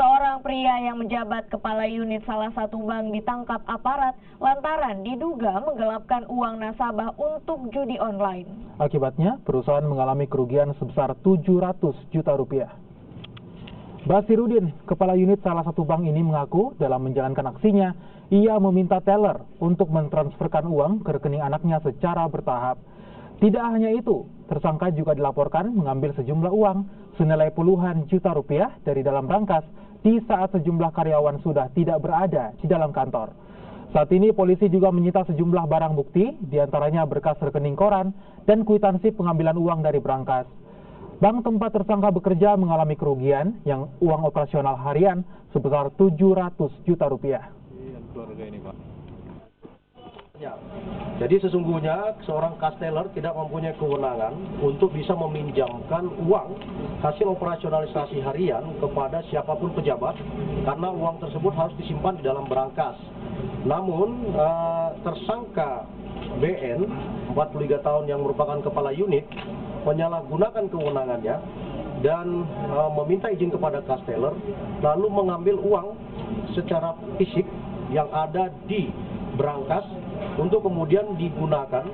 Seorang pria yang menjabat kepala unit salah satu bank ditangkap aparat lantaran diduga menggelapkan uang nasabah untuk judi online. Akibatnya, perusahaan mengalami kerugian sebesar 700 juta rupiah. Basirudin, kepala unit salah satu bank ini mengaku dalam menjalankan aksinya, ia meminta teller untuk mentransferkan uang ke rekening anaknya secara bertahap. Tidak hanya itu, tersangka juga dilaporkan mengambil sejumlah uang senilai puluhan juta rupiah dari dalam brankas di saat sejumlah karyawan sudah tidak berada di dalam kantor. Saat ini polisi juga menyita sejumlah barang bukti, diantaranya berkas rekening koran dan kwitansi pengambilan uang dari brankas. Bank tempat tersangka bekerja mengalami kerugian yang uang operasional harian sebesar 700 juta rupiah. Ya, jadi sesungguhnya seorang cash teller tidak mempunyai kewenangan untuk bisa meminjamkan uang hasil operasionalisasi harian kepada siapapun pejabat karena uang tersebut harus disimpan di dalam brankas. Namun tersangka BN 43 tahun yang merupakan kepala unit menyalahgunakan kewenangannya dan meminta izin kepada cash teller lalu mengambil uang secara fisik yang ada di brankas untuk kemudian digunakan,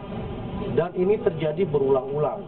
dan ini terjadi berulang-ulang.